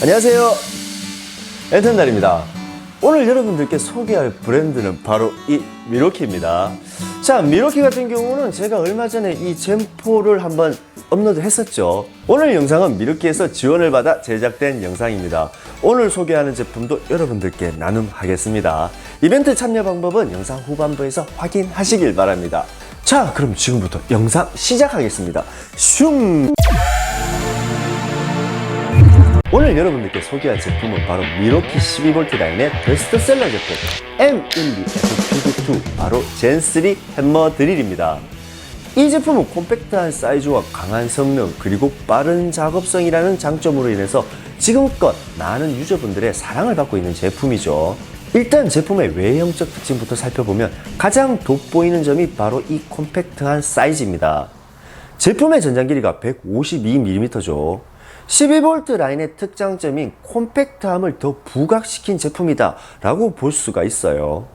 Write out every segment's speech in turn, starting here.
안녕하세요, 엔텐달입니다. 오늘 여러분들께 소개할 브랜드는 바로 이 미로키입니다. 자, 미로키 같은 경우는 제가 얼마 전에 이 젠포를 한번 업로드 했었죠. 오늘 영상은 미로키에서 지원을 받아 제작된 영상입니다. 오늘 소개하는 제품도 여러분들께 나눔하겠습니다. 이벤트 참여 방법은 영상 후반부에서 확인하시길 바랍니다. 자, 그럼 지금부터 영상 시작하겠습니다. 슝! 오늘 여러분들께 소개할 제품은 바로 미로키 12V 라인의 베스트셀러 제품 M12 FPD2, 바로 젠3 해머 드릴입니다. 이 제품은 콤팩트한 사이즈와 강한 성능 그리고 빠른 작업성이라는 장점으로 인해서 지금껏 많은 유저분들의 사랑을 받고 있는 제품이죠. 일단 제품의 외형적 특징부터 살펴보면 가장 돋보이는 점이 바로 이 콤팩트한 사이즈입니다. 제품의 전장 길이가 152mm죠. 12V 라인의 특장점인 콤팩트함을 더 부각시킨 제품이다 라고 볼 수가 있어요.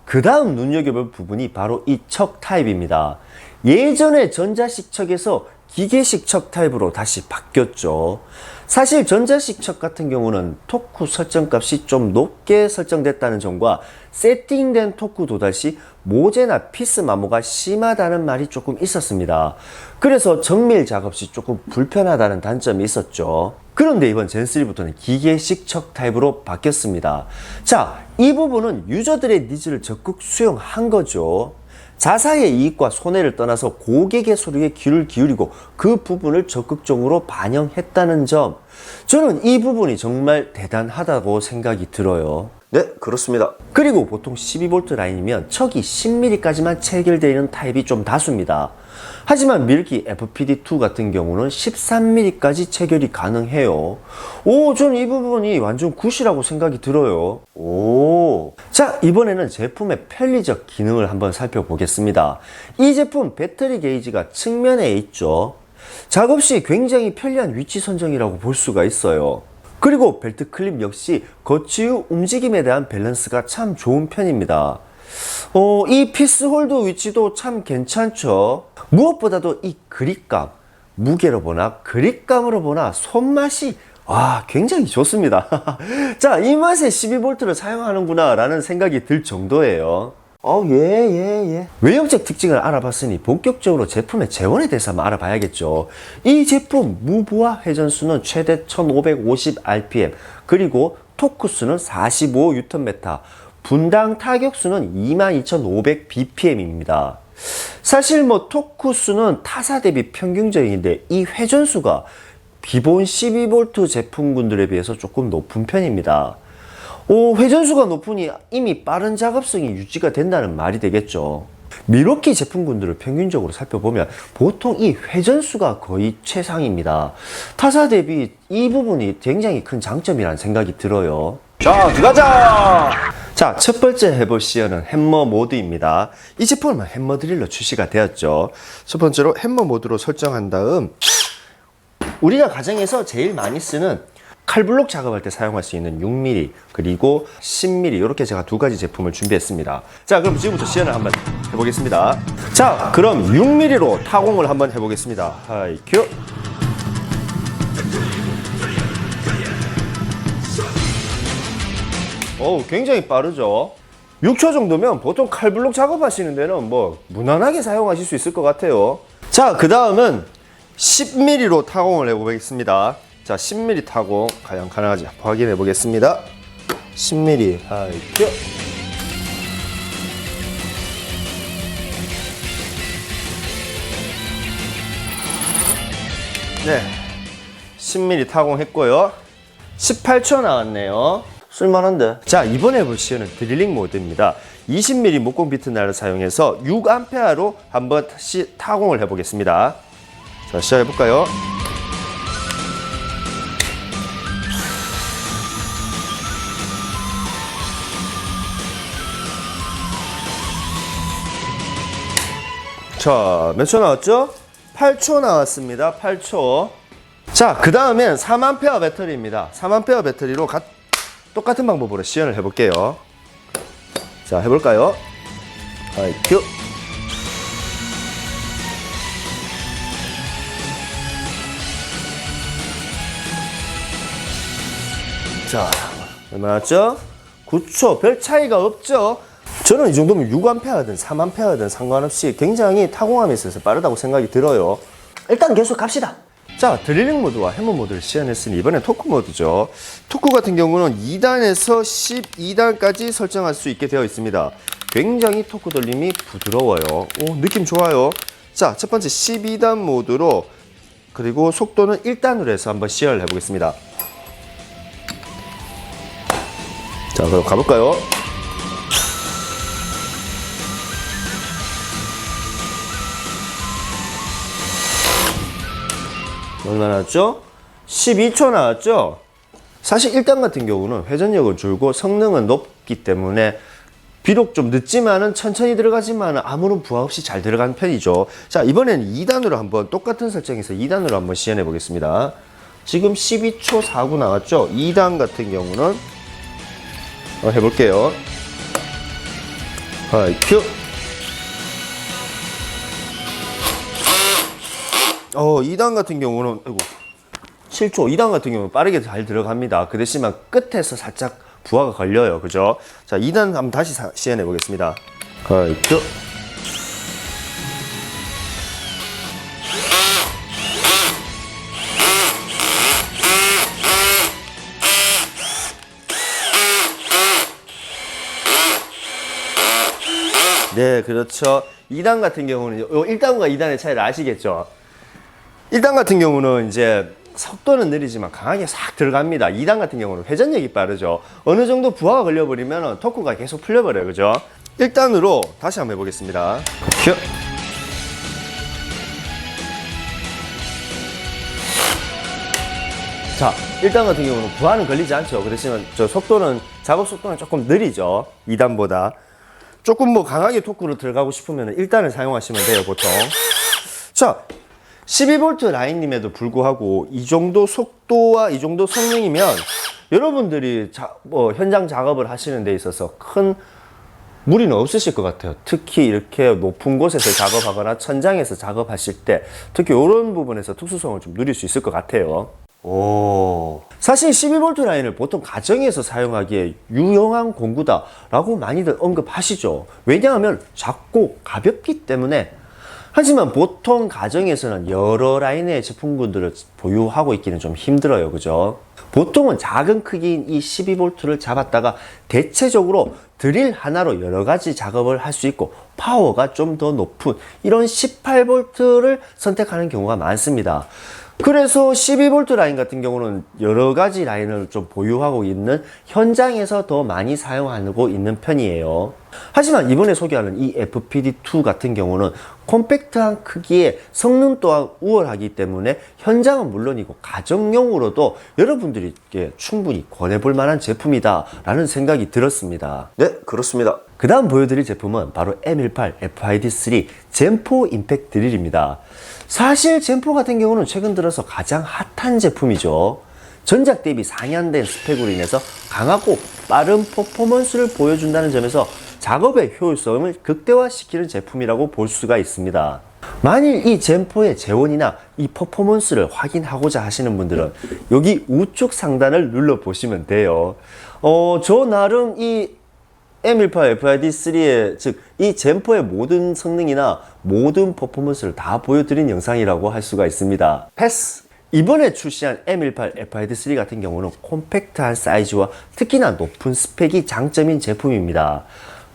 그 다음 눈여겨볼 부분이 바로 이 척 타입입니다. 예전에 전자식 척에서 기계식 척 타입으로 다시 바뀌었죠. 사실 전자식 척 같은 경우는 토크 설정값이 좀 높게 설정됐다는 점과 세팅된 토크 도달 시 모재나 피스 마모가 심하다는 말이 조금 있었습니다. 그래서 정밀 작업 시 조금 불편하다는 단점이 있었죠. 그런데 이번 젠3부터는 기계식 척 타입으로 바뀌었습니다. 자, 이 부분은 유저들의 니즈를 적극 수용한 거죠. 자사의 이익과 손해를 떠나서 고객의 소리에 귀를 기울이고 그 부분을 적극적으로 반영했다는 점, 저는 이 부분이 정말 대단하다고 생각이 들어요. 네, 그렇습니다. 그리고 보통 12V 라인이면 척이 10mm까지만 체결되어 있는 타입이 좀 다수입니다. 하지만 미로키 FPD2 같은 경우는 13mm까지 체결이 가능해요. 저는 이 부분이 완전 굿이라고 생각이 들어요. 자, 이번에는 제품의 편리적 기능을 한번 살펴보겠습니다. 이 제품 배터리 게이지가 측면에 있죠. 작업 시 굉장히 편리한 위치 선정이라고 볼 수가 있어요. 그리고 벨트 클립 역시 거치 후 움직임에 대한 밸런스가 참 좋은 편입니다. 이 피스 홀더 위치도 참 괜찮죠. 무엇보다도 이 그립감, 무게로 보나 그립감으로 보나 손맛이 굉장히 좋습니다. 자, 이 맛에 12V를 사용하는구나 라는 생각이 들 정도예요. 외형적 특징을 알아봤으니 본격적으로 제품의 재원에 대해서 한번 알아봐야겠죠. 이 제품 무브와 회전수는 최대 1550rpm, 그리고 토크수는 45Nm, 분당 타격수는 22500bpm입니다. 사실 토크수는 타사 대비 평균적인데 이 회전수가 기본 12V 제품군들에 비해서 조금 높은 편입니다. 회전수가 높으니 이미 빠른 작업성이 유지가 된다는 말이 되겠죠. 미로키 제품군들을 평균적으로 살펴보면 보통 이 회전수가 거의 최상입니다. 타사 대비 이 부분이 굉장히 큰 장점이라는 생각이 들어요. 자, 들어가자! 자, 첫 번째 해볼 시연은 해머 모드입니다. 이 제품은 해머 드릴로 출시가 되었죠. 첫 번째로 해머 모드로 설정한 다음, 우리가 가정에서 제일 많이 쓰는 칼블록 작업할 때 사용할 수 있는 6mm 그리고 10mm, 이렇게 제가 두 가지 제품을 준비했습니다. 자, 그럼 지금부터 시연을 한번 해보겠습니다. 자, 그럼 6mm로 타공을 한번 해보겠습니다. 하이 큐! 굉장히 빠르죠. 6초 정도면 보통 칼블록 작업하시는 데는 무난하게 사용하실 수 있을 것 같아요. 자, 그 다음은 10mm로 타공을 해보겠습니다. 자, 10mm 타공 과연 가능한지 확인해 보겠습니다. 10mm 하이 큐! 네, 10mm 타공했고요. 18초 나왔네요. 쓸만한데. 자, 이번에 볼 시연은 드릴링 모드입니다. 20mm 목공 비트날을 사용해서 6A로 한번 다시 타공을 해보겠습니다. 자, 시작해볼까요? 자, 몇 초 나왔죠? 8초 나왔습니다. 8초. 자, 그 다음엔 3A 배터리입니다. 3A 배터리로 똑같은 방법으로 시연을 해볼게요. 자, 해볼까요? 큐! 자, 얼마 나왔죠? 9초. 별 차이가 없죠? 저는 이 정도면 6A든 3A든 상관없이 굉장히 타공함에 있어서 빠르다고 생각이 들어요. 일단 계속 갑시다. 자, 드릴링 모드와 해머 모드를 시연했으니 이번엔 토크 모드죠. 토크 같은 경우는 2단에서 12단까지 설정할 수 있게 되어 있습니다. 굉장히 토크 돌림이 부드러워요. 오, 느낌 좋아요. 자, 첫 번째 12단 모드로, 그리고 속도는 1단으로 해서 한번 시연을 해보겠습니다. 자, 그럼 가볼까요? 얼마 나왔죠? 12초 나왔죠? 사실 1단 같은 경우는 회전력은 줄고 성능은 높기 때문에 비록 좀 늦지만은 천천히 들어가지만은 아무런 부하 없이 잘 들어간 편이죠. 자, 이번에는 2단으로 한번 똑같은 설정에서 2단으로 한번 시연해 보겠습니다. 지금 12초 49 나왔죠? 2단 같은 경우는 해볼게요. 큐. 2단 같은 경우는, 아이고, 7초. 2단 같은 경우는 빠르게 잘 들어갑니다. 그 대신만 끝에서 살짝 부하가 걸려요. 그죠? 자, 2단 한번 다시 시연해 보겠습니다. 큐. 네, 그렇죠. 2단 같은 경우는, 1단과 2단의 차이를 아시겠죠? 1단 같은 경우는 이제 속도는 느리지만 강하게 싹 들어갑니다. 2단 같은 경우는 회전력이 빠르죠. 어느 정도 부하가 걸려버리면 토크가 계속 풀려버려요. 그죠? 1단으로 다시 한번 해보겠습니다. 큐. 자, 1단 같은 경우는 부하는 걸리지 않죠. 그렇지만 작업 속도는 조금 느리죠. 2단보다. 조금 뭐 강하게 토크로 들어가고 싶으면 1단을 사용하시면 돼요, 보통. 자, 12V 라인임에도 불구하고 이 정도 속도와 이 정도 성능이면 여러분들이 현장 작업을 하시는 데 있어서 큰 무리는 없으실 것 같아요. 특히 이렇게 높은 곳에서 작업하거나 천장에서 작업하실 때 특히 이런 부분에서 특수성을 좀 누릴 수 있을 것 같아요. 사실 12V 라인을 보통 가정에서 사용하기에 유용한 공구다라고 많이들 언급하시죠. 왜냐하면 작고 가볍기 때문에. 하지만 보통 가정에서는 여러 라인의 제품군들을 보유하고 있기는 좀 힘들어요. 그죠? 보통은 작은 크기인 이 12V를 잡았다가 대체적으로 드릴 하나로 여러 가지 작업을 할 수 있고 파워가 좀 더 높은 이런 18V를 선택하는 경우가 많습니다. 그래서 12V 라인 같은 경우는 여러 가지 라인을 좀 보유하고 있는 현장에서 더 많이 사용하고 있는 편이에요. 하지만 이번에 소개하는 이 FPD2 같은 경우는 콤팩트한 크기에 성능 또한 우월하기 때문에 현장은 물론이고 가정용으로도 여러분들이 충분히 권해볼 만한 제품이다 라는 생각이 들었습니다. 네, 그렇습니다. 그 다음 보여드릴 제품은 바로 M18 FID3 젠4 임팩트 드릴입니다. 사실 젠4 같은 경우는 최근 들어서 가장 핫한 제품이죠. 전작 대비 상향된 스펙으로 인해서 강하고 빠른 퍼포먼스를 보여준다는 점에서 작업의 효율성을 극대화시키는 제품이라고 볼 수가 있습니다. 만일 이 젠4의 재원이나 이 퍼포먼스를 확인하고자 하시는 분들은 여기 우측 상단을 눌러보시면 돼요. 저 나름 이 M18 FID3의 즉 이 젠4의 모든 성능이나 모든 퍼포먼스를 다 보여드린 영상이라고 할 수가 있습니다. 패스! 이번에 출시한 M18 FID3 같은 경우는 콤팩트한 사이즈와 특히나 높은 스펙이 장점인 제품입니다.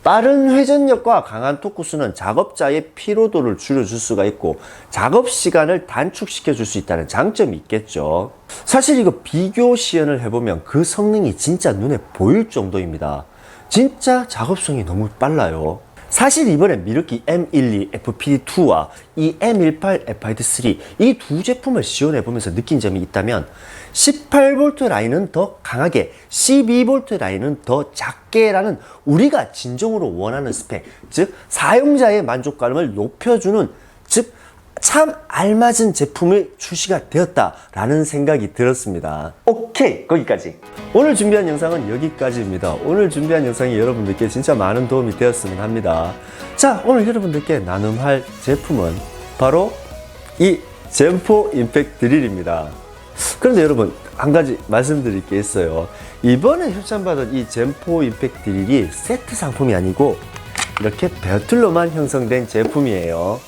빠른 회전력과 강한 토크수는 작업자의 피로도를 줄여줄 수가 있고 작업 시간을 단축시켜 줄 수 있다는 장점이 있겠죠. 사실 이거 비교 시연을 해보면 그 성능이 진짜 눈에 보일 정도입니다. 진짜 작업성이 너무 빨라요. 사실 이번에 미르키 M12 FPD2와 이 M18 FID3 이 두 제품을 시연해보면서 느낀 점이 있다면 18V 라인은 더 강하게 12V 라인은 더 작게 라는 우리가 진정으로 원하는 스펙, 즉 사용자의 만족감을 높여주는, 즉 참 알맞은 제품이 출시가 되었다라는 생각이 들었습니다. 오케이, 거기까지. 오늘 준비한 영상은 여기까지입니다. 오늘 준비한 영상이 여러분들께 진짜 많은 도움이 되었으면 합니다. 자, 오늘 여러분들께 나눔할 제품은 바로 이 젠4 임팩트 드릴입니다. 그런데 여러분, 한 가지 말씀드릴 게 있어요. 이번에 협찬받은 이 젠4 임팩트 드릴이 세트 상품이 아니고 이렇게 배틀로만 형성된 제품이에요.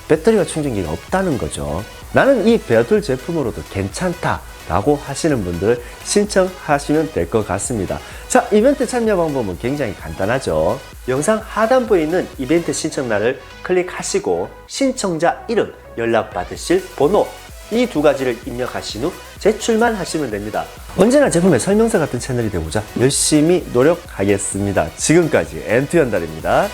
배터리와 충전기가 없다는 거죠. 나는 이 배틀 제품으로도 괜찮다 라고 하시는 분들 신청하시면 될 것 같습니다. 자, 이벤트 참여 방법은 굉장히 간단하죠. 영상 하단부에 있는 이벤트 신청란을 클릭하시고 신청자 이름, 연락 받으실 번호, 이 두 가지를 입력하신 후 제출만 하시면 됩니다. 언제나 제품의 설명서 같은 채널이 되고자 열심히 노력하겠습니다. 지금까지 엔투연달입니다.